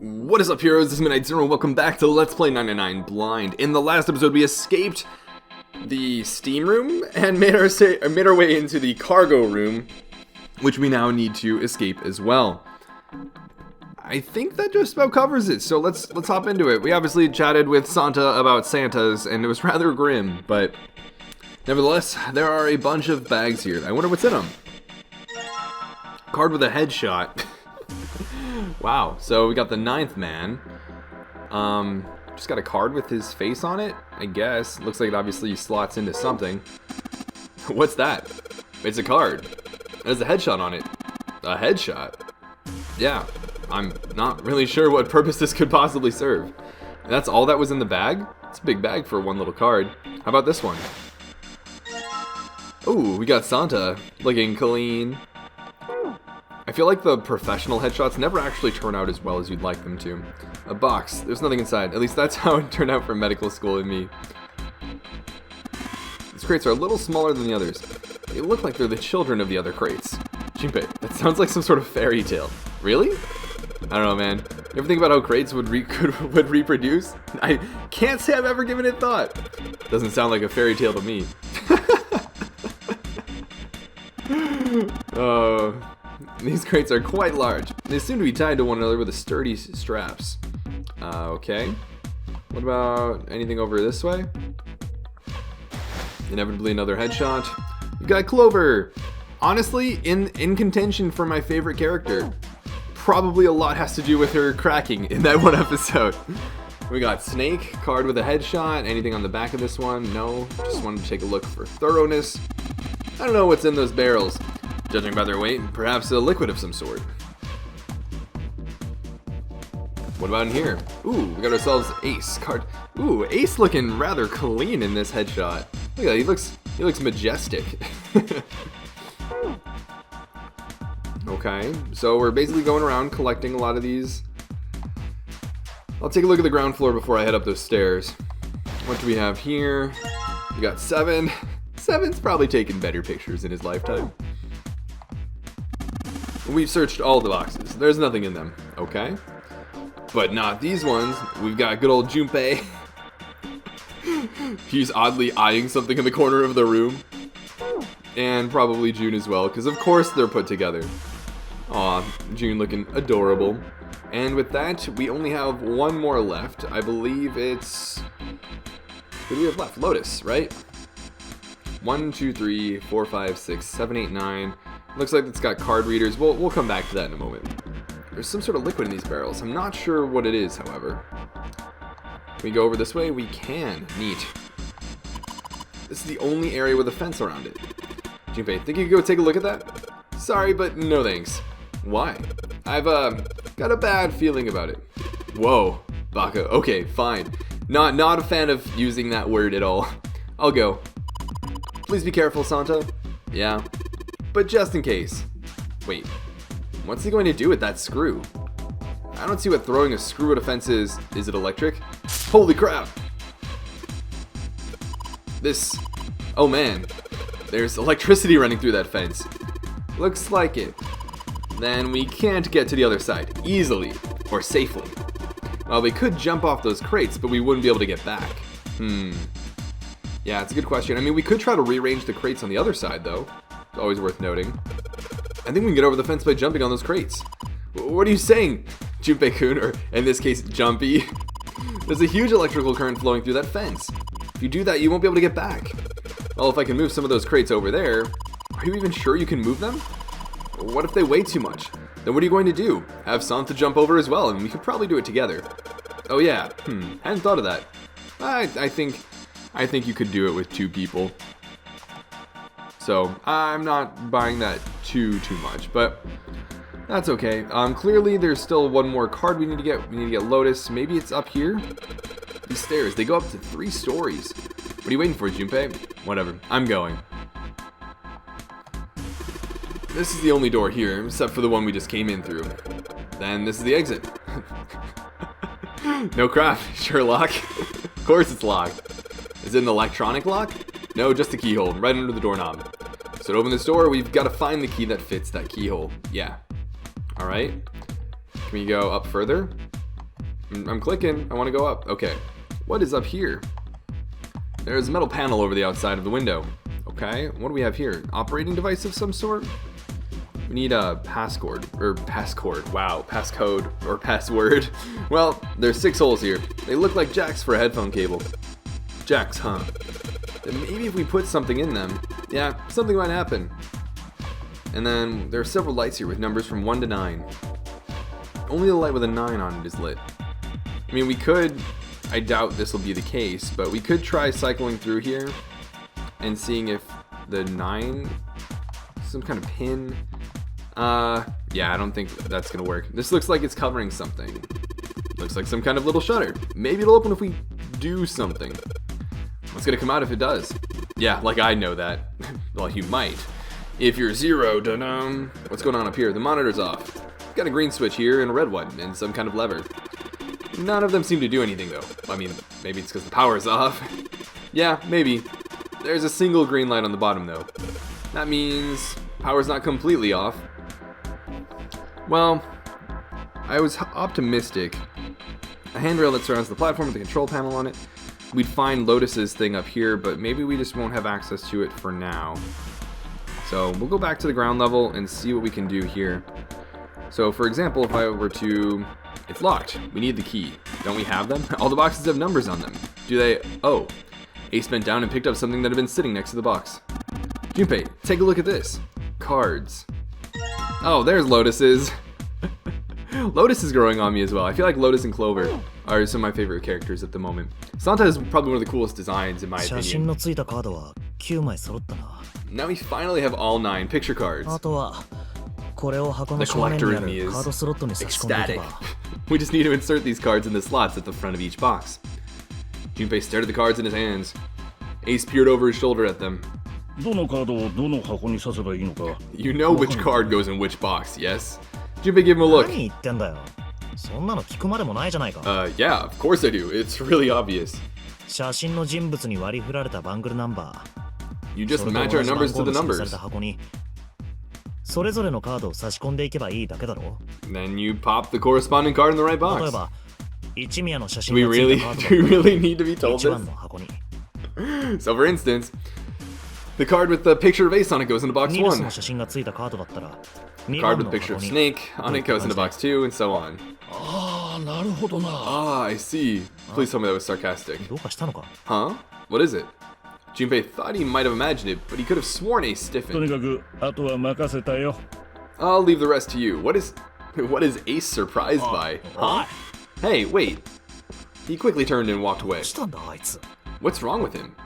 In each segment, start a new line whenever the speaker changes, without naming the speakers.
What is up, heroes? This is Midnight Zero, and welcome back to Let's Play 99 Blind. In the last episode, we escaped the steam room and made our way into the cargo room, which we now need to escape as well. I think that just about covers it, so let's hop into it. We obviously chatted with Santa about Santas, and it was rather grim, but nevertheless, there are a bunch of bags here. I wonder what's in them. Card with a headshot. Wow, so we got the 9th man. Just got a card with his face on it, I guess. Looks like it obviously slots into something. What's that? It's a card. It has a headshot on it. A headshot? Yeah, I'm not really sure what purpose this could possibly serve. And that's all that was in the bag? It's a big bag for one little card. How about this one? Ooh, we got Santa looking clean. I feel like the professional headshots never actually turn out as well as you'd like them to. A box. There's nothing inside. At least that's how it turned out for medical school and me. These crates are a little smaller than the others. They look like they're the children of the other crates. Junpei, that sounds like some sort of fairy tale. Really? I don't know, man. You ever think about how crates would reproduce? I can't say I've ever given it thought. Doesn't sound like a fairy tale to me. These crates are quite large. They seem to be tied to one another with sturdy straps. Okay. What about anything over this way? Inevitably another headshot. We've got Clover. Honestly, in contention for my favorite character. Probably a lot has to do with her cracking in that one episode. We got Snake, card with a headshot. Anything on the back of this one? No. Just wanted to take a look for thoroughness. I don't know what's in those barrels. Judging by their weight, perhaps a liquid of some sort. What about in here? Ooh, we got ourselves Ace card. Ooh, Ace looking rather clean in this headshot. Look at that, he looks majestic. Okay, so we're basically going around collecting a lot of these. I'll take a look at the ground floor before I head up those stairs. What do we have here? We got 7. 7's probably taken better pictures in his lifetime. We've searched all the boxes. There's nothing in them. Okay. But not these ones. We've got good old Junpei. He's oddly eyeing something in the corner of the room. And probably June as well, because of course they're put together. Aw, June looking adorable. And with that, we only have one more left. I believe it's... Who do we have left? Lotus, right? 1, 2, 3, 4, 5, 6, 7, 8, 9... Looks like it's got card readers. We'll come back to that in a moment. There's some sort of liquid in these barrels. I'm not sure what it is, however. Can we go over this way? We can. Neat. This is the only area with a fence around it. Junpei, think you could go take a look at that? Sorry, but no thanks. Why? I've got a bad feeling about it. Whoa, Baka. Okay, fine. Not a fan of using that word at all. I'll go. Please be careful, Santa. Yeah. But just in case. Wait, what's he going to do with that screw? I don't see what throwing a screw at a fence is. Is it electric? Holy crap! This... Oh man. There's electricity running through that fence. Looks like it. Then we can't get to the other side easily or safely. Well, we could jump off those crates, but we wouldn't be able to get back. Yeah, it's a good question. I mean, we could try to rearrange the crates on the other side, though. It's always worth noting. I think we can get over the fence by jumping on those crates. What are you saying, Junpei-kun, or in this case, Jumpy? There's a huge electrical current flowing through that fence. If you do that, you won't be able to get back. Well, if I can move some of those crates over there, are you even sure you can move them? What if they weigh too much? Then what are you going to do? Have Santa jump over as well, and we could probably do it together. Oh yeah, hadn't thought of that. I think you could do it with 2 people. So, I'm not buying that too much, but that's okay. Clearly there's still one more card we need to get. We need to get Lotus. Maybe it's up here? These stairs, they go up to 3 stories. What are you waiting for, Junpei? Whatever, I'm going. This is the only door here, except for the one we just came in through. Then this is the exit. No crap, Sherlock. Of course it's locked. Is it an electronic lock? No, just a keyhole, right under the doorknob. So to open this door, we've got to find the key that fits that keyhole. Yeah. Alright. Can we go up further? I'm clicking. I want to go up. Okay. What is up here? There's a metal panel over the outside of the window. Okay. What do we have here? Operating device of some sort? We need a passcode. Wow. Passcode or password. Well, there's 6 holes here. They look like jacks for a headphone cable. Jacks, huh? Then maybe if we put something in them, yeah, something might happen. And then there are several lights here with numbers from 1 to 9. Only the light with a 9 on it is lit. I mean, we could, I doubt this will be the case, but we could try cycling through here and seeing if the 9, some kind of pin. Yeah, I don't think that's gonna work. This looks like it's covering something. Looks like some kind of little shutter. Maybe it'll open if we do something. What's gonna come out if it does? Yeah, like I know that. Well, you might. If you're 0, dun-dum. What's going on up here? The monitor's off. Got a green switch here and a red one, and some kind of lever. None of them seem to do anything, though. I mean, maybe it's because the power's off. Yeah, maybe. There's a single green light on the bottom, though. That means power's not completely off. Well, I was optimistic. A handrail that surrounds the platform with the control panel on it. We'd find Lotus's thing up here, but maybe we just won't have access to it for now. So we'll go back to the ground level and see what we can do here. So for example, if I were to... It's locked. We need the key. Don't we have them? All the boxes have numbers on them. Do they... Oh. Ace bent down and picked up something that had been sitting next to the box. Junpei, take a look at this. Cards. Oh, there's Lotus's. Lotus is growing on me as well. I feel like Lotus and Clover are some of my favorite characters at the moment. Santa is probably one of the coolest designs in my opinion. Now we finally have all 9 picture cards. The collector in me is ecstatic. We just need to insert these cards in the slots at the front of each box. Junpei stared at the cards in his hands. Ace peered over his shoulder at them. You know which card goes in which box, yes? Junpei gave him a look. Yeah, of course I do. It's really obvious. You just match our numbers to the numbers. Then you pop the corresponding card in the right box. Do we really need to be told this? So for instance, the card with the picture of Ace on it goes into box 1. The card with the picture of Snake on it goes into box 2, and so on. Ah, I see. Please tell me that was sarcastic. Huh? What is it? Junpei thought he might have imagined it, but he could have sworn Ace stiffened. I'll leave the rest to you. What is Ace surprised by? Huh? Hey, wait. He quickly turned and walked away. What's wrong with him?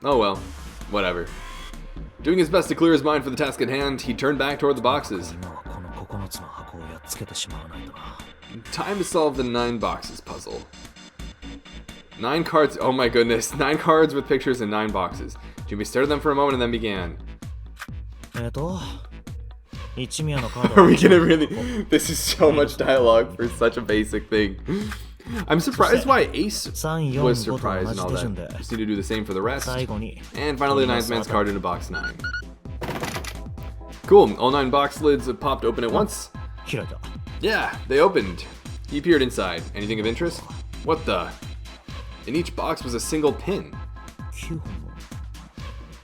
Oh well, whatever. Doing his best to clear his mind for the task at hand, he turned back toward the boxes. Time to solve the 9 boxes puzzle. 9 cards, oh my goodness, 9 cards with pictures and 9 boxes. Junpei stared at them for a moment and then began. Are we gonna really... This is so much dialogue for such a basic thing. I'm surprised why Ace was surprised and all that. Just need to do the same for the rest. And finally the 9th man's card into box 9. Cool, all 9 box lids have popped open at once. Yeah, they opened. He peered inside. Anything of interest? What the? In each box was a single pin.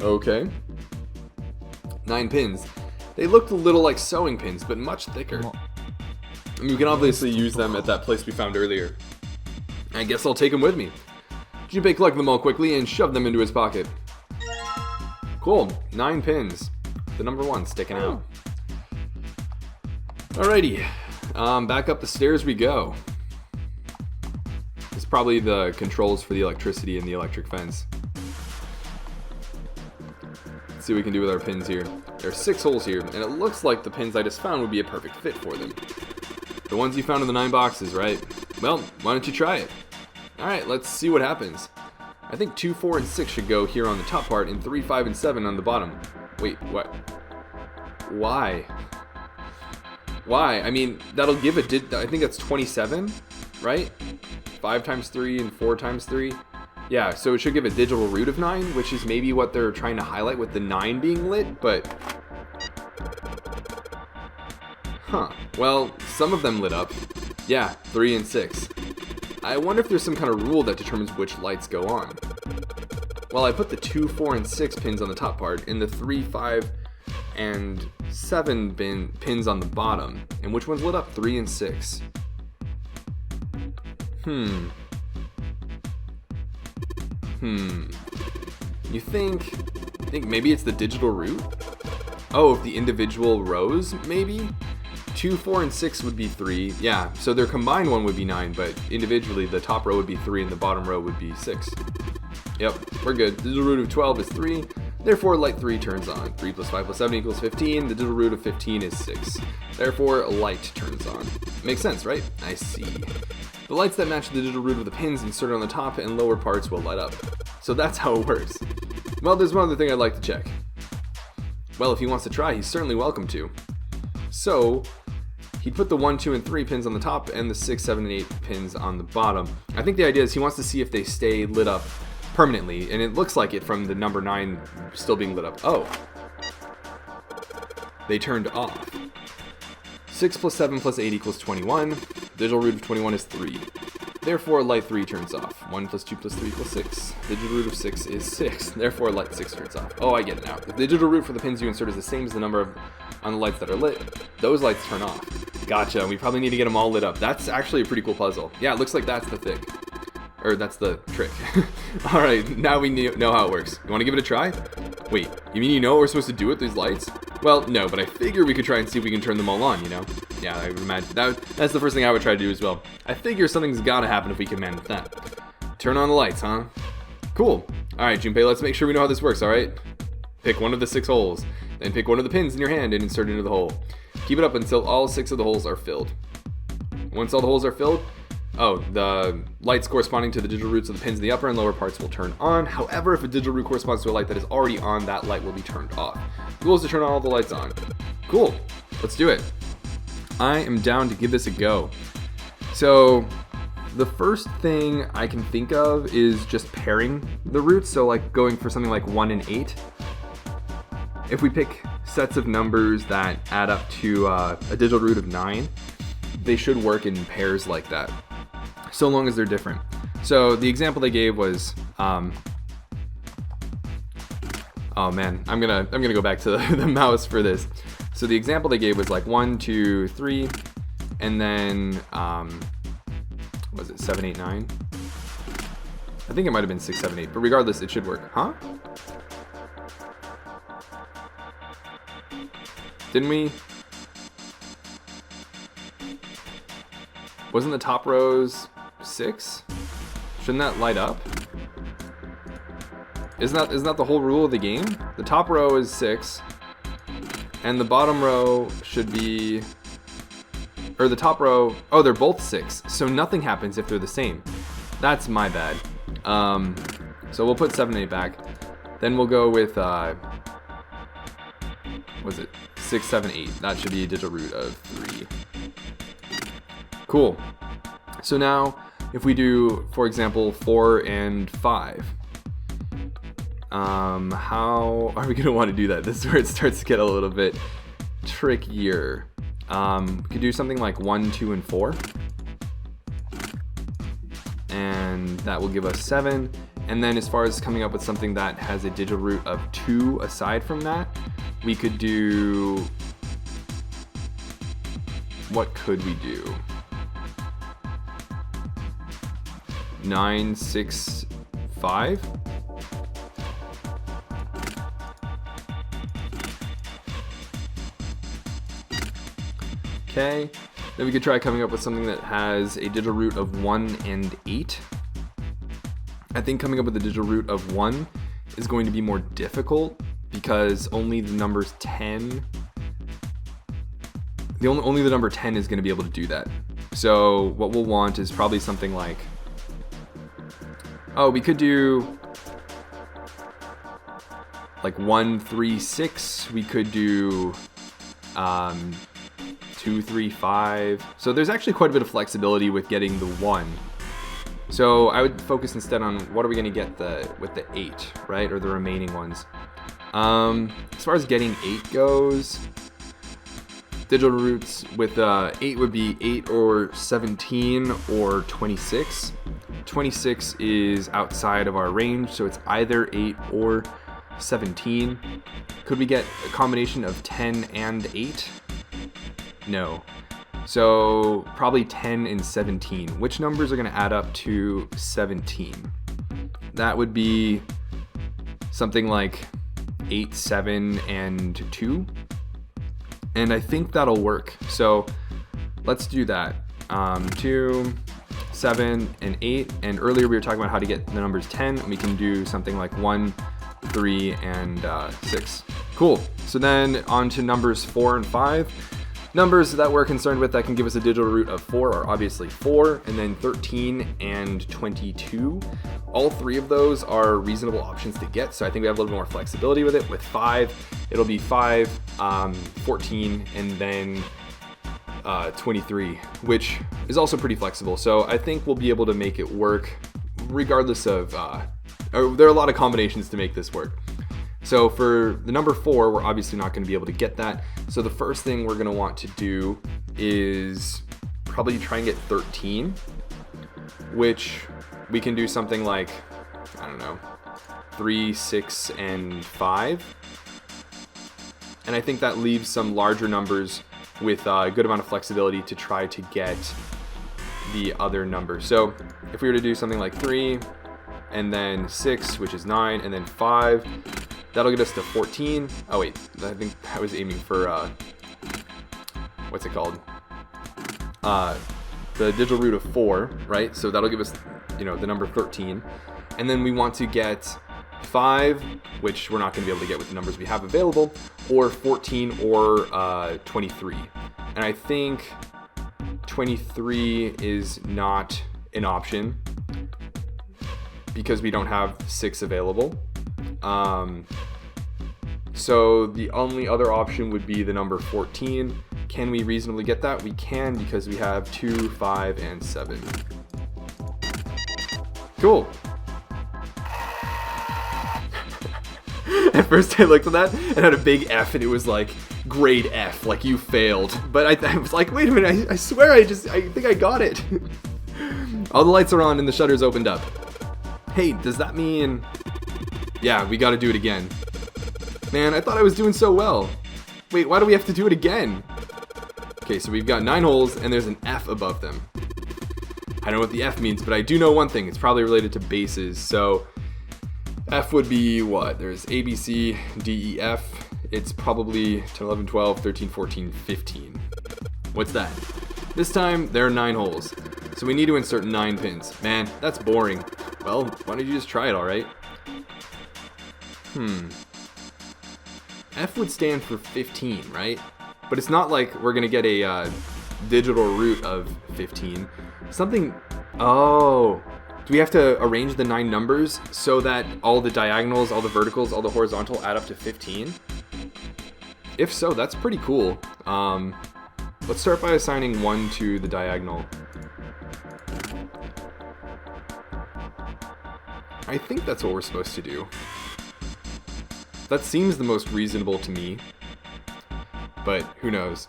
Okay. 9 pins. They looked a little like sewing pins, but much thicker. And we can obviously use them at that place we found earlier. I guess I'll take them with me. Junpei collected them all quickly and shoved them into his pocket. Cool, 9 pins. The number 1 sticking out. Alrighty, back up the stairs we go. It's probably the controls for the electricity and the electric fence. Let's see what we can do with our pins here. There are 6 holes here, and it looks like the pins I just found would be a perfect fit for them. The ones you found in the 9 boxes, right? Well, why don't you try it? Alright, let's see what happens. I think 2, 4, and 6 should go here on the top part, and 3, 5, and 7 on the bottom. Wait, what? Why? Why? I mean, that'll give it, I think that's 27, right? 5 times 3 and 4 times 3. Yeah, so it should give a digital root of 9, which is maybe what they're trying to highlight with the 9 being lit, but... Huh. Well, some of them lit up. Yeah, 3 and 6. I wonder if there's some kind of rule that determines which lights go on. Well, I put the 2, 4, and 6 pins on the top part, and the 3, 5, and 7 pins on the bottom. And which one's lit up? 3 and 6. You think maybe it's the digital root? Oh, if the individual rows, maybe? 2, 4, and 6 would be 3. Yeah, so their combined one would be 9, but individually the top row would be 3 and the bottom row would be 6. Yep, we're good. The digital root of 12 is 3. Therefore, light 3 turns on. 3 plus 5 plus 7 equals 15. The digital root of 15 is 6. Therefore, light turns on. Makes sense, right? I see. The lights that match the digital root of the pins inserted on the top and lower parts will light up. So that's how it works. Well, there's one other thing I'd like to check. Well, if he wants to try, he's certainly welcome to. So, he'd put the 1, 2, and 3 pins on the top and the 6, 7, and 8 pins on the bottom. I think the idea is he wants to see if they stay lit up permanently, and it looks like it from the number 9 still being lit up. Oh. They turned off. 6 plus 7 plus 8 equals 21. Digital root of 21 is 3. Therefore, light 3 turns off. 1 plus 2 plus 3 equals 6. The digital root of 6 is 6. Therefore, light 6 turns off. Oh, I get it now. If the digital root for the pins you insert is the same as the number on the lights that are lit, those lights turn off. Gotcha. We probably need to get them all lit up. That's actually a pretty cool puzzle. Yeah, it looks like that's the trick. Alright, now we know how it works. You want to give it a try? Wait, you mean you know what we're supposed to do with these lights? Well, no, but I figure we could try and see if we can turn them all on, you know? Yeah, I would imagine. That's the first thing I would try to do as well. I figure something's gotta happen if we can manage that. Turn on the lights, huh? Cool. Alright, Junpei, let's make sure we know how this works, alright? Pick one of the 6 holes. Then pick one of the pins in your hand and insert it into the hole. Keep it up until all 6 of the holes are filled. Once all the holes are filled, the lights corresponding to the digital roots of the pins in the upper and lower parts will turn on. However, if a digital root corresponds to a light that is already on, that light will be turned off. The goal is to turn all the lights on. Cool. Let's do it. I am down to give this a go. So, the first thing I can think of is just pairing the roots. So, like going for something like 1 and 8. If we pick sets of numbers that add up to a digital root of 9, they should work in pairs like that, so long as they're different. So the example they gave was, oh man, I'm gonna go back to the mouse for this. So the example they gave was like 1, 2, 3, and then was it 7, 8, 9? I think it might have been 6, 7, 8, but regardless, it should work, huh? Didn't we? Wasn't the top rows 6? Shouldn't that light up? Isn't that the whole rule of the game? The top row is 6, and the bottom row should be, or the top row, oh, they're both 6, so nothing happens if they're the same. That's my bad. So we'll put 7 and 8 back. Then we'll go with, was it 6, 7, 8? That should be a digital root of 3. Cool. So now, if we do, for example, 4 and 5, how are we going to want to do that? This is where it starts to get a little bit trickier. We could do something like 1, 2, and 4. And that will give us 7. And then as far as coming up with something that has a digital root of 2 aside from that, we could do... What could we do? 9, 6, 5? Okay, then we could try coming up with something that has a digital root of 1 and 8. I think coming up with a digital root of 1 is going to be more difficult because only the numbers 10... Only the number 10 is going to be able to do that. So what we'll want is probably something like... Oh, we could do like 1, 3, 6. We could do 2, 3, 5. So there's actually quite a bit of flexibility with getting the 1. So I would focus instead on what are we going to get with the 8, right? Or the remaining ones. As far as getting 8 goes, Digital roots with 8 would be 8 or 17 or 26. 26 is outside of our range, so it's either 8 or 17. Could we get a combination of 10 and 8? No. So probably 10 and 17. Which numbers are going to add up to 17? That would be something like 8, 7, and 2. And I think that'll work. So let's do that. 2, 7, and 8. And earlier we were talking about how to get the numbers 10. We can do something like 1, 3, and 6. Cool. So then on to numbers 4 and 5. Numbers that we're concerned with that can give us a digital root of 4 are obviously 4, and then 13 and 22. All three of those are reasonable options to get, so I think we have a little more flexibility with it. With 5, it'll be 5, 14, and then 23, which is also pretty flexible. So I think we'll be able to make it work regardless of, there are a lot of combinations to make this work. So for the number 4, we're obviously not going to be able to get that. So the first thing we're going to want to do is probably try and get 13, which we can do something like, I don't know, 3, 6, and 5. And I think that leaves some larger numbers with a good amount of flexibility to try to get the other numbers. So if we were to do something like 3, and then 6, which is 9, and then 5, that'll get us to 14. Oh wait, I think I was aiming for, what's it called? The digital root of 4, right? So that'll give us, the number 13. And then we want to get 5, which we're not going to be able to get with the numbers we have available, or 14 or 23. And I think 23 is not an option because we don't have 6 available. So the only other option would be the number 14. Can we reasonably get that? We can, because we have 2, 5, and 7. Cool. At first I looked at that and had a big F, and it was like grade F, like you failed. But I was like, wait a minute, I swear I think I got it. All the lights are on and the shutters opened up. Hey, does that mean... Yeah, we gotta do it again. Man, I thought I was doing so well. Wait, why do we have to do it again? Okay, so we've got 9 holes and there's an F above them. I don't know what the F means, but I do know one thing. It's probably related to bases. So F would be what? There's A, B, C, D, E, F. It's probably 10, 11, 12, 13, 14, 15. What's that? This time, there are 9 holes. So we need to insert 9 pins. Man, that's boring. Well, why don't you just try it, alright? F would stand for 15, right? But it's not like we're gonna get a digital root of 15. Something... Oh... Do we have to arrange the 9 numbers so that all the diagonals, all the verticals, all the horizontal add up to 15? If so, that's pretty cool. Let's start by assigning 1 to the diagonal. I think that's what we're supposed to do. That seems the most reasonable to me, but who knows.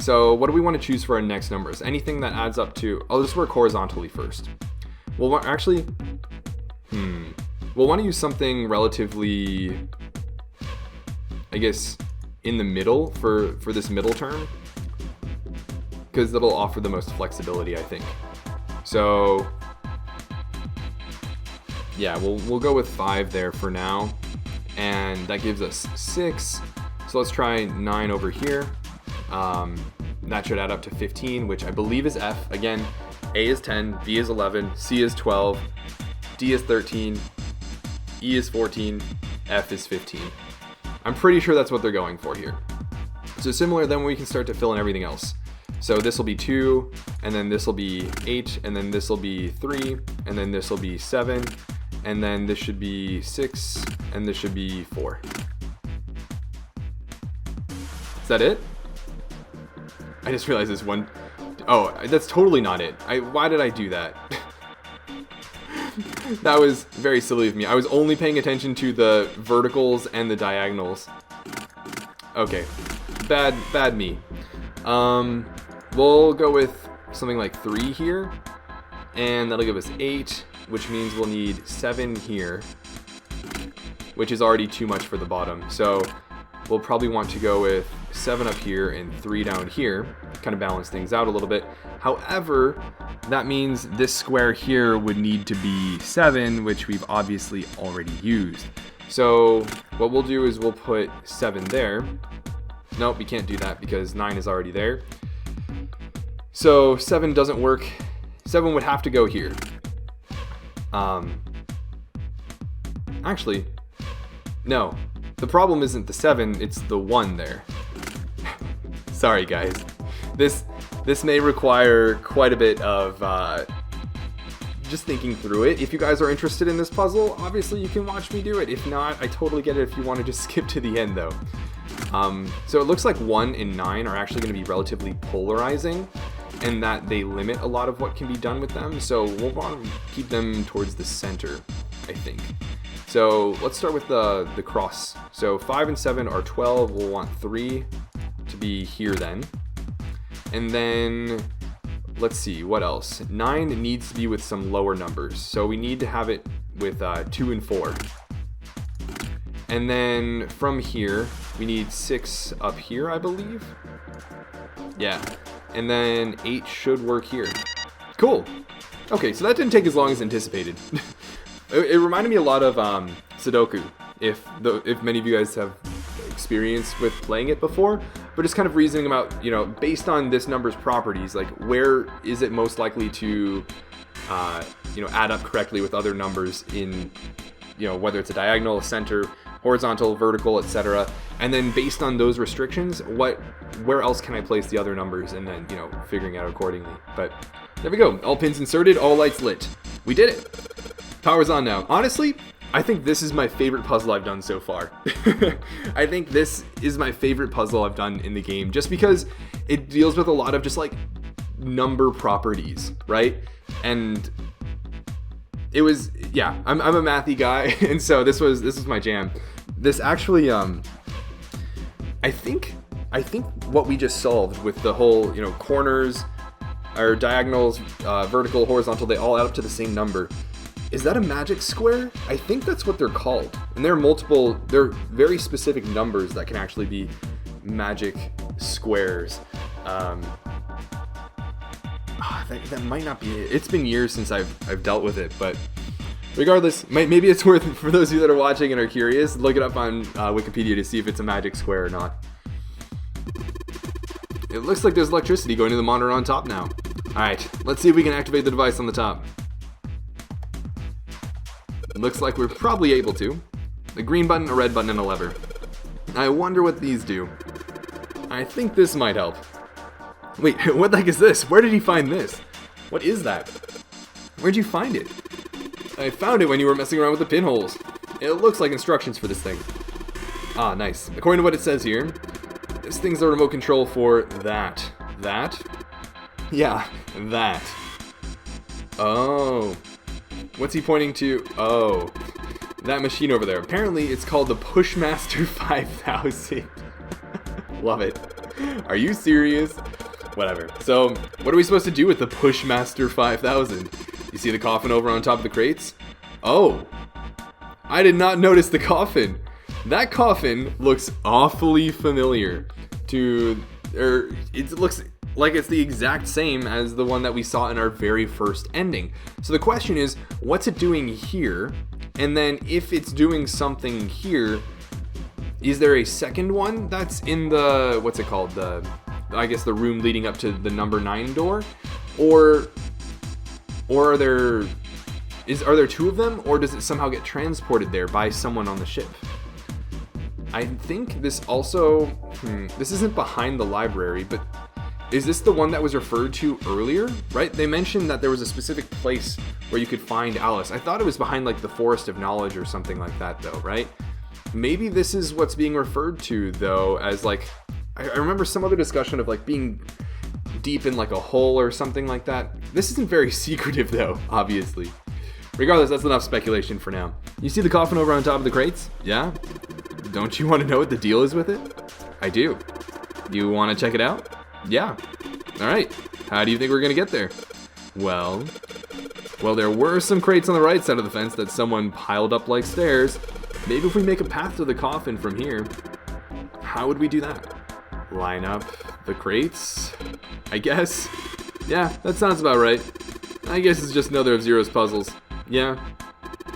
So what do we want to choose for our next numbers? Anything that adds up to... I'll just work horizontally first. Well, actually... We'll want to use something relatively... I guess, in the middle for this middle term. Because that'll offer the most flexibility, I think. So... Yeah, we'll go with 5 there for now. And that gives us 6. So let's try 9 over here. That should add up to 15, which I believe is F. Again, A is 10, B is 11, C is 12, D is 13, E is 14, F is 15. I'm pretty sure that's what they're going for here. So similar, then we can start to fill in everything else. So this will be 2, and then this will be 8, and then this will be 3, and then this will be 7, and then this should be 6, and this should be 4. Is that it? I just realized this one... Oh, that's totally not it. Why did I do that? That was very silly of me. I was only paying attention to the verticals and the diagonals. Okay. bad me. We'll go with something like 3 here, and that'll give us 8, which means we'll need 7 here, which is already too much for the bottom. So we'll probably want to go with 7 up here and 3 down here, kind of balance things out a little bit. However, that means this square here would need to be 7, which we've obviously already used. So what we'll do is we'll put 7 there. Nope, we can't do that because 9 is already there. So 7 doesn't work. 7 would have to go here. Actually, no. The problem isn't the 7, it's the 1 there. Sorry guys. This may require quite a bit of just thinking through it. If you guys are interested in this puzzle, obviously you can watch me do it. If not, I totally get it if you want to just skip to the end though. So it looks like 1 and 9 are actually going to be relatively polarizing, and that they limit a lot of what can be done with them. So we'll want to keep them towards the center, I think. So let's start with the cross. So 5 and 7 are 12. We'll want 3 to be here then. And then let's see, what else? 9 needs to be with some lower numbers. So we need to have it with 2 and 4. And then from here, we need 6 up here, I believe. Yeah. And then 8 should work here. Cool. Okay, so that didn't take as long as anticipated. It reminded me a lot of Sudoku, if many of you guys have experience with playing it before, but just kind of reasoning about, you know, based on this number's properties, like where is it most likely to, you know, add up correctly with other numbers in, you know, whether it's a diagonal, a center, horizontal, vertical, etc. And then based on those restrictions, where else can I place the other numbers, and then, you know, figuring out accordingly. But there we go. All pins inserted, all lights lit. We did it. Power's on now. Honestly, I think this is my favorite puzzle I've done so far. I think this is my favorite puzzle I've done in the game, just because it deals with a lot of just like number properties, right? And it was, yeah, I'm a mathy guy, and so this was my jam. This actually, I think what we just solved with the whole, you know, corners, or diagonals, vertical, horizontal, they all add up to the same number. Is that a magic square? I think that's what they're called. And they're very specific numbers that can actually be magic squares. That might not be it. It's been years since I've dealt with it, but regardless, maybe it's worth it for those of you that are watching and are curious. Look it up on Wikipedia to see if it's a magic square or not. It looks like there's electricity going to the monitor on top now. Alright, let's see if we can activate the device on the top. It looks like we're probably able to. A green button, a red button, and a lever. I wonder what these do. I think this might help. Wait, what the heck is this? Where did he find this? What is that? Where'd you find it? I found it when you were messing around with the pinholes. It looks like instructions for this thing. Ah, nice. According to what it says here, this thing's the remote control for that. That? Yeah, that. Oh. What's he pointing to? Oh, that machine over there. Apparently, it's called the Pushmaster 5000. Love it. Are you serious? Whatever. So, what are we supposed to do with the Pushmaster 5000? You see the coffin over on top of the crates? Oh, I did not notice the coffin. That coffin looks awfully familiar to, or it looks like it's the exact same as the one that we saw in our very first ending. So the question is, what's it doing here? And then if it's doing something here, is there a second one that's in the, what's it called? I guess the room leading up to the number 9 door? Or are there 2 of them? Or does it somehow get transported there by someone on the ship? I think this also, this isn't behind the library, but is this the one that was referred to earlier, right? They mentioned that there was a specific place where you could find Alice. I thought it was behind like the Forest of Knowledge or something like that though, right? Maybe this is what's being referred to though as like, I remember some other discussion of like being deep in like a hole or something like that. This isn't very secretive though, obviously. Regardless, that's enough speculation for now. You see the coffin over on top of the crates? Yeah? Don't you want to know what the deal is with it? I do. You want to check it out? Yeah. Alright. How do you think we're going to get there? Well, there were some crates on the right side of the fence that someone piled up like stairs. Maybe if we make a path to the coffin from here. How would we do that? Line up the crates, I guess? Yeah, that sounds about right. I guess it's just another of Zero's puzzles. Yeah.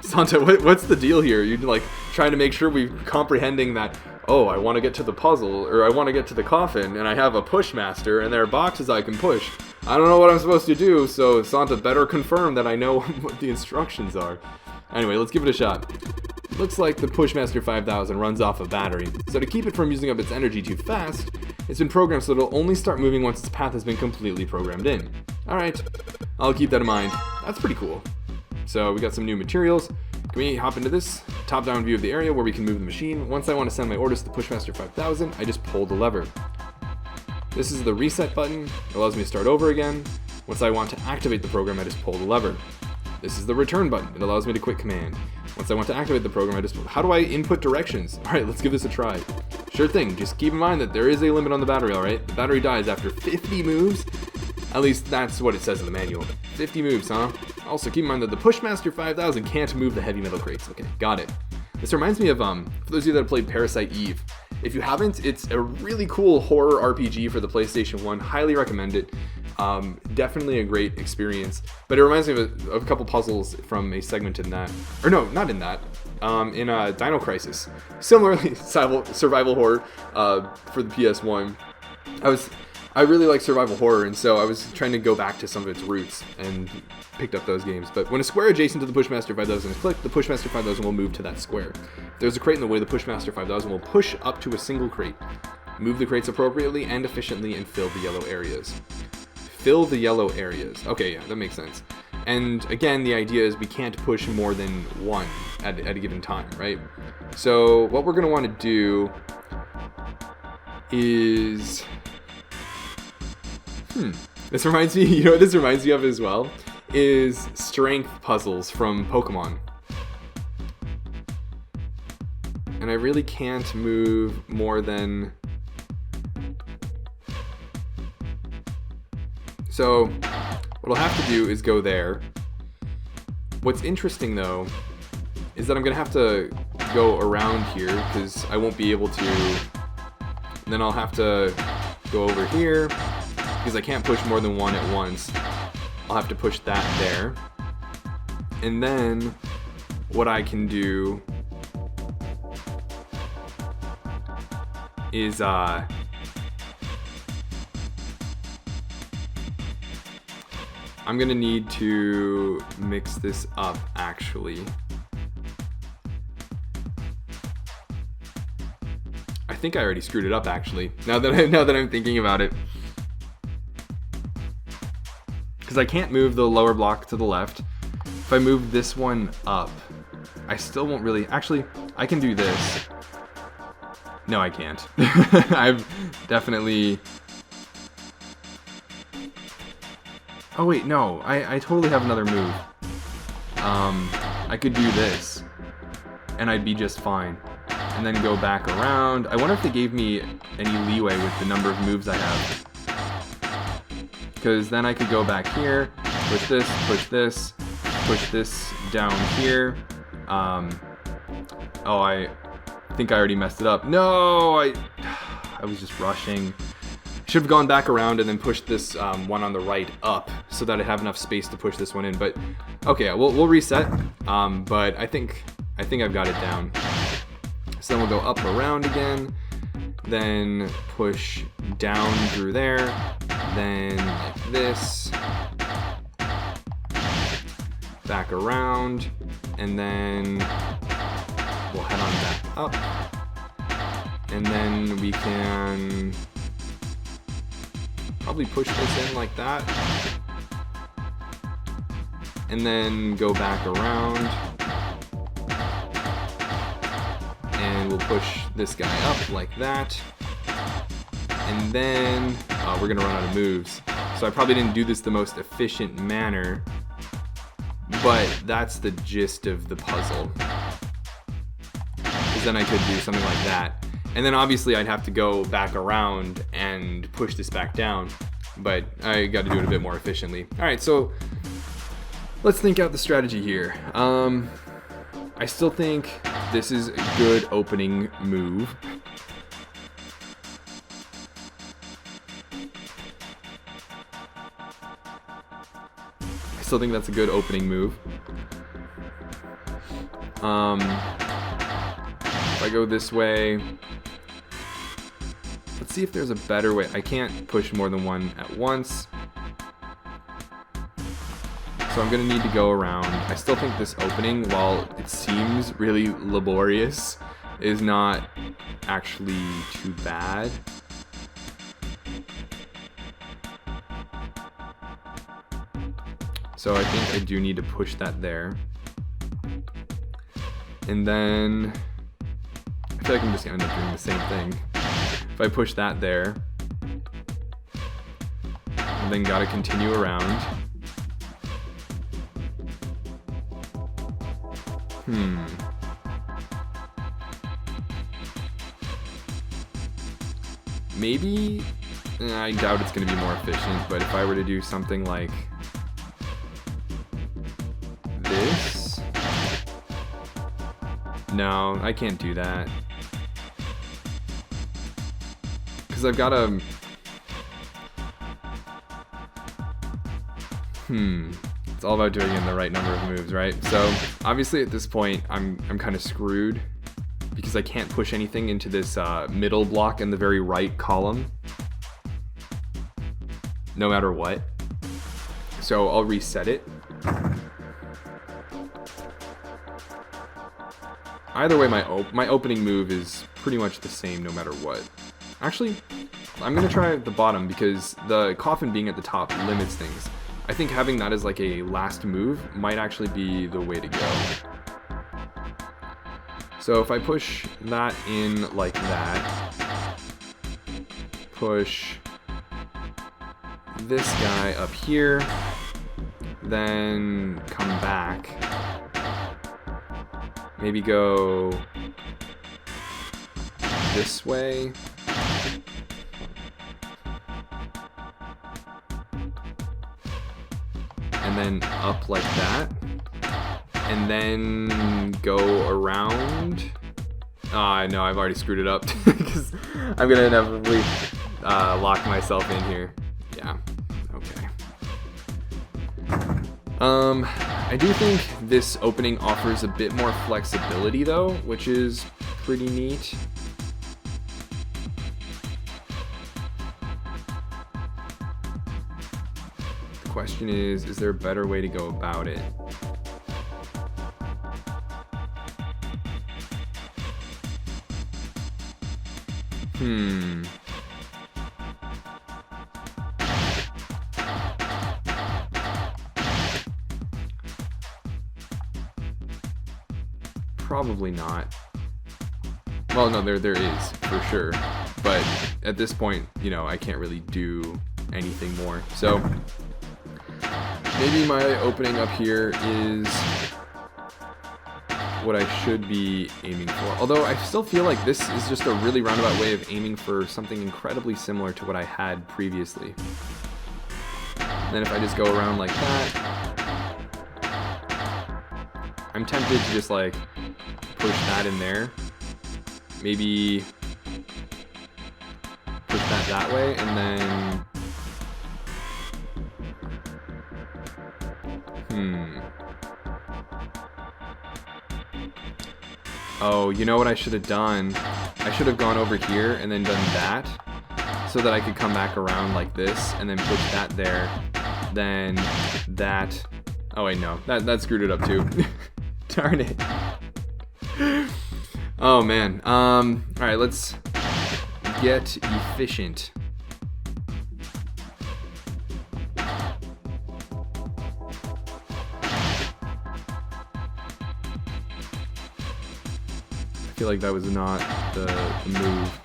Santa, what's the deal here? You're like trying to make sure we're comprehending that, oh, I want to get to the puzzle, or I want to get to the coffin, and I have a pushmaster, and there are boxes I can push. I don't know what I'm supposed to do, so Santa better confirm that I know what the instructions are. Anyway, let's give it a shot. Looks like the Pushmaster 5000 runs off a battery, so to keep it from using up its energy too fast, it's been programmed so it'll only start moving once its path has been completely programmed in. Alright, I'll keep that in mind. That's pretty cool. So we got some new materials. Can we hop into this top-down view of the area where we can move the machine? Once I want to send my orders to the Pushmaster 5000, I just pull the lever. This is the reset button. It allows me to start over again. Once I want to activate the program, I just pull the lever. This is the return button. It allows me to quit command. Once I want to activate the program, how do I input directions? Alright, let's give this a try. Sure thing, just keep in mind that there is a limit on the battery, alright? The battery dies after 50 moves. At least that's what it says in the manual. 50 moves, huh? Also, keep in mind that the Pushmaster 5000 can't move the heavy metal crates. Okay, got it. This reminds me of, for those of you that have played Parasite Eve. If you haven't, it's a really cool horror RPG for the PlayStation 1. Highly recommend it. Definitely a great experience. But it reminds me of a couple puzzles from a segment in that. Or no, not in that. In Dino Crisis. Similarly, survival horror for the PS1. I really like survival horror, and so I was trying to go back to some of its roots and picked up those games. But when a square adjacent to the Pushmaster 5000 is clicked, the Pushmaster 5000 will move to that square. If there's a crate in the way, the Pushmaster 5000 will push up to a single crate, move the crates appropriately and efficiently, and fill the yellow areas. Fill the yellow areas. Okay, yeah, that makes sense. And again, the idea is we can't push more than one at a given time, right? So what we're going to want to do is... This reminds me, you know what this reminds me of as well? Is strength puzzles from Pokemon. And I really can't move more than... So, what I'll have to do is go there. What's interesting though, is that I'm gonna have to go around here, because I won't be able to... And then I'll have to go over here, because I can't push more than one at once. I'll have to push that there. And then what I can do is I'm gonna need to mix this up actually. I think I already screwed it up actually, now that I'm thinking about it. Because I can't move the lower block to the left. If I move this one up, I still won't really... Actually, I can do this. No, I can't. I've definitely... Oh wait, no. I totally have another move. I could do this, and I'd be just fine. And then go back around. I wonder if they gave me any leeway with the number of moves I have. Because then I could go back here, push this down here. Oh, I think I already messed it up. No, I was just rushing. Should have gone back around and then pushed this one on the right up so that I have enough space to push this one in. But okay, we'll reset. But I think I've got it down. So then we'll go up around again, then push down through there, then like this, back around, and then we'll head on back up, and then we can probably push this in like that, and then go back around, and we'll push this guy up like that, and then we're gonna run out of moves. So I probably didn't do this the most efficient manner, but that's the gist of the puzzle. Because then I could do something like that. And then obviously I'd have to go back around and push this back down, but I got to do it a bit more efficiently. All right, so let's think out the strategy here. I still think this is a good opening move. I still think that's a good opening move. If I go this way, let's see if there's a better way. I can't push more than one at once, so I'm gonna need to go around. I still think this opening, while it seems really laborious, is not actually too bad. So I think I do need to push that there. And then I feel like I'm just gonna end up doing the same thing. If I push that there, and then gotta continue around. Maybe, I doubt it's gonna be more efficient, but if I were to do something like this, no, I can't do that. Because I've got to, it's all about doing it in the right number of moves, right? So obviously at this point, I'm kind of screwed because I can't push anything into this middle block in the very right column, no matter what. So I'll reset it. Either way, my opening move is pretty much the same no matter what. Actually, I'm gonna try the bottom because the coffin being at the top limits things. I think having that as like a last move might actually be the way to go. So if I push that in like that, push this guy up here, then come back, maybe go this way, and then up like that, and then go around. No, I've already screwed it up because I'm gonna inevitably lock myself in here. Yeah, okay. I do think this opening offers a bit more flexibility though, which is pretty neat. The question is there a better way to go about it? Probably not. Well, no, there is, for sure. But at this point, you know, I can't really do anything more. So maybe my opening up here is what I should be aiming for. Although I still feel like this is just a really roundabout way of aiming for something incredibly similar to what I had previously. And then if I just go around like that, I'm tempted to just like push that in there. Maybe push that way, and then oh, you know what I should have done? I should have gone over here and then done that so that I could come back around like this and then push that there, then that. Oh wait, no, that screwed it up too. Darn it. Oh man. All right, let's get efficient. I feel like that was not the move.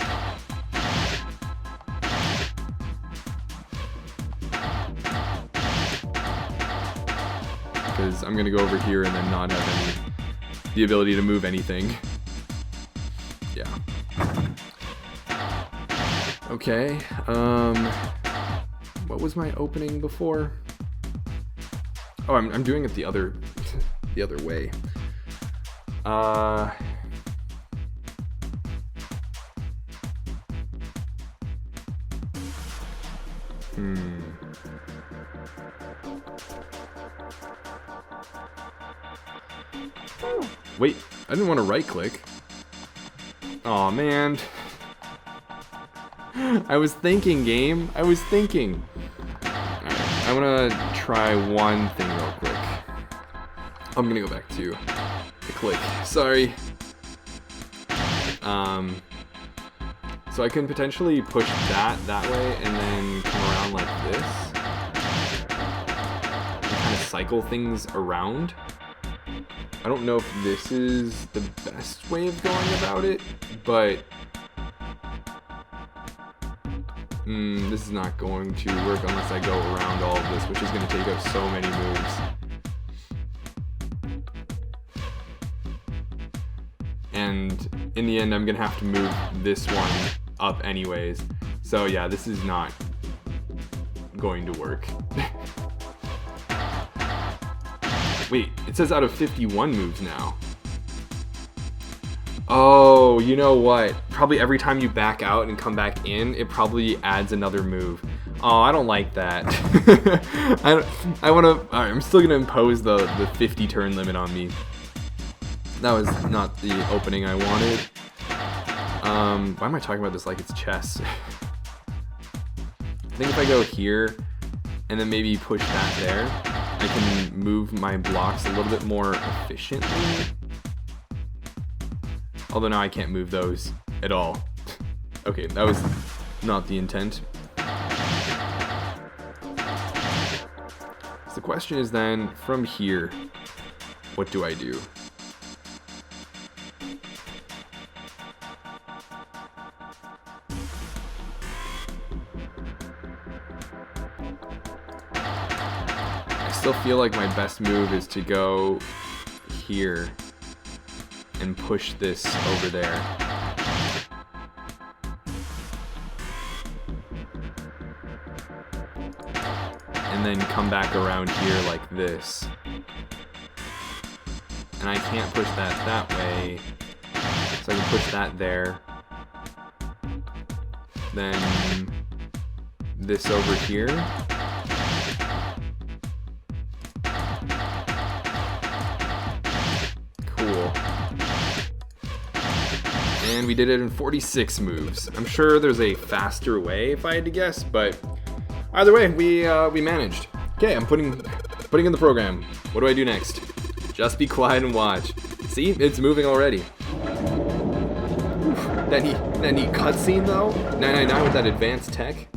Because I'm gonna go over here and then not have the ability to move anything. Yeah. Okay, what was my opening before? Oh, I'm doing it the other the other way. Wait, I didn't want to right click. Aw, man. I was thinking, game. I was thinking. Alright, I want to try one thing real quick. I'm gonna go back to the click. Sorry. So I can potentially push that way and then come around like this. And kind of cycle things around. I don't know if this is the best way of going about it, but this is not going to work unless I go around all of this, which is going to take up so many moves. And in the end, I'm going to have to move this one up anyways. So yeah, this is not going to work. Wait, it says out of 51 moves now. Oh, you know what? Probably every time you back out and come back in, it probably adds another move. Oh, I don't like that. I want to... Alright, I'm still going to impose the 50 turn limit on me. That was not the opening I wanted. Why am I talking about this like it's chess? I think if I go here, and then maybe push that there, I can move my blocks a little bit more efficiently. Although now I can't move those at all. Okay, that was not the intent. So the question is then, from here, what do I do? I still feel like my best move is to go here and push this over there. And then come back around here like this. And I can't push that way, so I can push that there. Then this over here. Cool. And we did it in 46 moves. I'm sure there's a faster way if I had to guess, but either way, we managed. Okay, I'm putting in the program. What do I do next? Just be quiet and watch. See, it's moving already. Oof. That neat cutscene though. 999 with that advanced tech.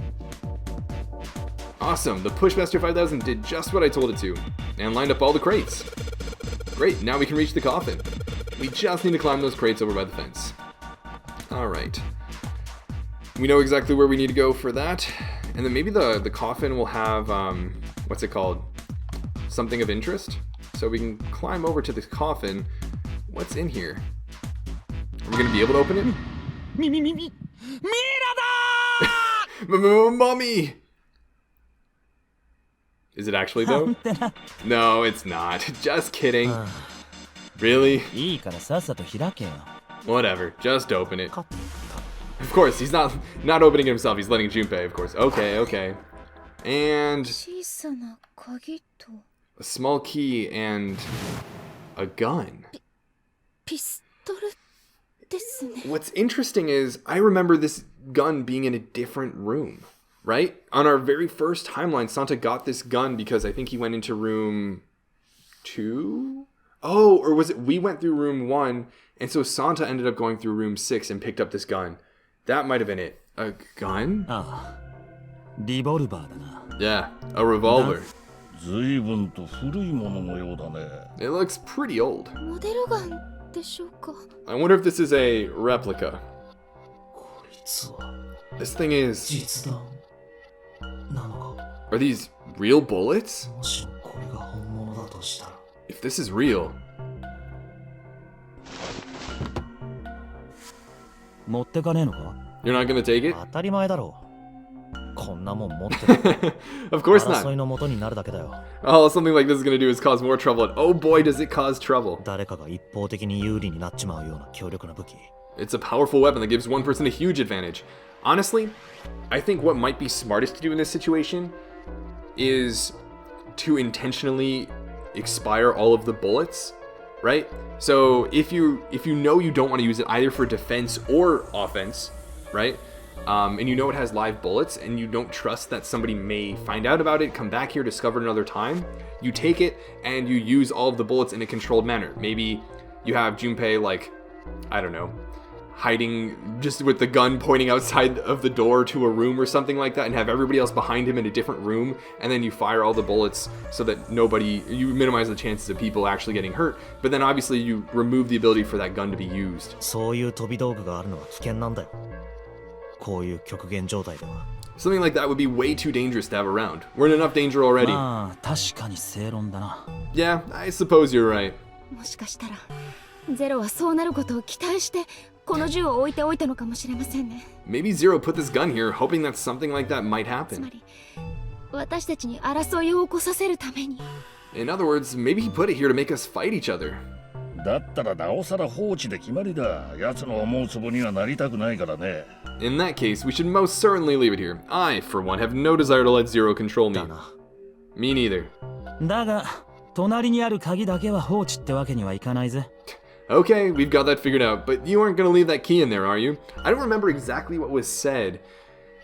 Awesome. The Pushmaster 5000 did just what I told it to, and lined up all the crates. Great. Now we can reach the coffin. We just need to climb those crates over by the fence. All right. We know exactly where we need to go for that. And then maybe the coffin will have, what's it called? Something of interest? So we can climb over to this coffin. What's in here? Are we going to be able to open it? Mommy! Is it actually though? No, it's not. Just kidding. Really? Whatever. Just open it. Of course, he's not opening it himself. He's letting Junpei, of course. Okay. And a small key and a gun. What's interesting is I remember this gun being in a different room, right? On our very first timeline, Santa got this gun because I think he went into room 2? Oh, or was it we went through room 1, and so Santa ended up going through room 6 and picked up this gun. That might have been it. A gun? Yeah, a revolver. It looks pretty old. I wonder if this is a replica. This thing is... Are these real bullets? If this is real... You're not gonna take it?
当たり前だろう。こんなもん持ってる。
Of course
争
not.
いの元になるだけだよ。
All something like this is gonna do is cause more trouble, and oh boy does it cause trouble.
誰かが一方的に有利になっちまうような強力な武器。
It's a powerful weapon that gives one person a huge advantage. Honestly, I think what might be smartest to do in this situation is to intentionally expire all of the bullets, right? So if you know you don't want to use it either for defense or offense, right? And you know it has live bullets and you don't trust that somebody may find out about it, come back here, discover it another time, you take it and you use all of the bullets in a controlled manner. Maybe you have Junpei, like, I don't know, hiding just with the gun pointing outside of the door to a room or something like that, and have everybody else behind him in a different room, and then you fire all the bullets so that you minimize the chances of people actually getting hurt, but then obviously you remove the ability for that gun to be used.
そういう飛び道具があるのは危険なんだよ。こういう極限状態では。
Something like that would be way too dangerous to have around. We're in enough danger already.
まあ確かに正論だな。
Yeah, I suppose you're right.
もしかしたらゼロはそうなることを期待してこの銃を置いておいたのかもしれませんね。
Maybe Zero put this gun here hoping that something like that might
つま
happen.
り私たちに争いを起こさせるために。
In other words, maybe he put it here to make us fight each other.
だったらなおさら放置で決まりだ。奴の思うつぼにはなりたくないからね。
In that case, we should most certainly leave it here. I, for one, have no desire to let Zero control me.
だな。
Me neither.
だが隣にある鍵だけは放置ってわけにはいかないぜ。
Okay, we've got that figured out, but you aren't gonna leave that key in there, are you? I don't remember exactly what was said.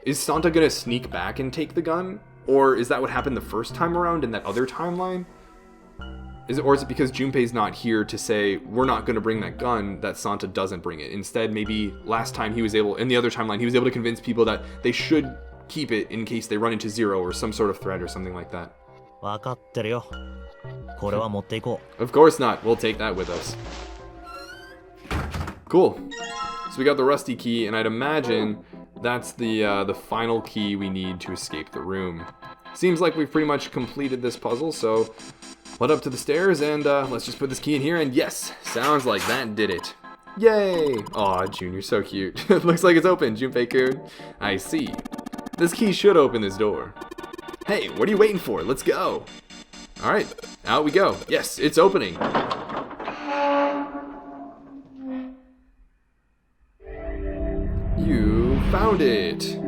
Is Santa gonna sneak back and take the gun? Or is that what happened the first time around in that other timeline? Or is it because Junpei's not here to say, we're not gonna bring that gun, that Santa doesn't bring it? Instead, maybe last time he was able, in the other timeline, he was able to convince people that they should keep it in case they run into Zero or some sort of threat or something like that.
分かってるよ。これは持っていこう。
Of course not. We'll take that with us. Cool. So we got the rusty key, and I'd imagine that's the final key we need to escape the room. Seems like we've pretty much completed this puzzle, so head up to the stairs and let's just put this key in here, and yes, sounds like that did it. Yay! Aw, Jun, you're so cute. It looks like it's open, Junpei-kun. I see. This key should open this door. Hey, what are you waiting for? Let's go. Alright, out we go. Yes, it's opening. You found it.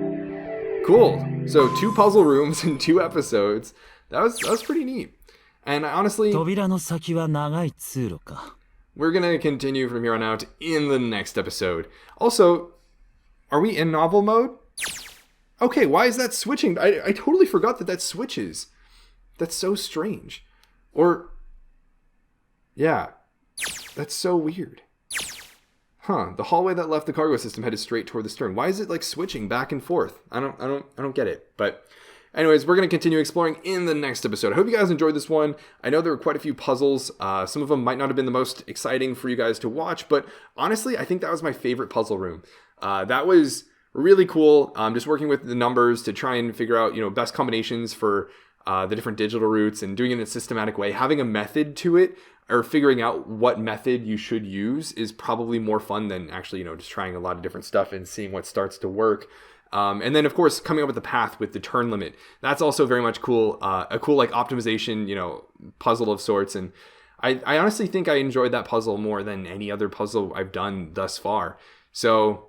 Cool. So 2 puzzle rooms in 2 episodes. That was pretty neat. And honestly,
扉の先は長い通路か。
we're gonna continue from here on out in the next episode. Also, are we in novel mode? Okay, why is that switching? I totally forgot that switches. That's so strange. Or, yeah, that's so weird. Huh, the hallway that left the cargo system headed straight toward the stern. Why is it like switching back and forth? I don't get it. But anyways, we're going to continue exploring in the next episode. I hope you guys enjoyed this one. I know there were quite a few puzzles. Some of them might not have been the most exciting for you guys to watch, but honestly, I think that was my favorite puzzle room. That was really cool. Just working with the numbers to try and figure out, best combinations for the different digital routes and doing it in a systematic way. Having a method to it, or figuring out what method you should use, is probably more fun than actually, just trying a lot of different stuff and seeing what starts to work. And then, of course, coming up with the path with the turn limit. That's also very much cool. A cool, optimization, puzzle of sorts. And I honestly think I enjoyed that puzzle more than any other puzzle I've done thus far. So,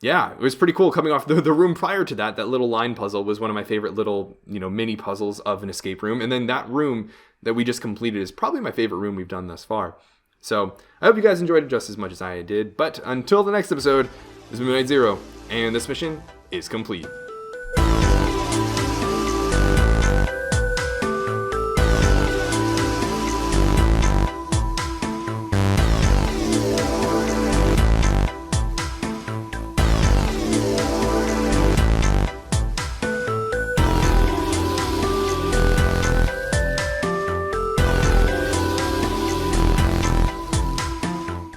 yeah, it was pretty cool coming off the room prior to that. That little line puzzle was one of my favorite little, mini puzzles of an escape room. And then that room that we just completed is probably my favorite room we've done thus far. So I hope you guys enjoyed it just as much as I did. But until the next episode, this has been Midnight Zero, and this mission is complete.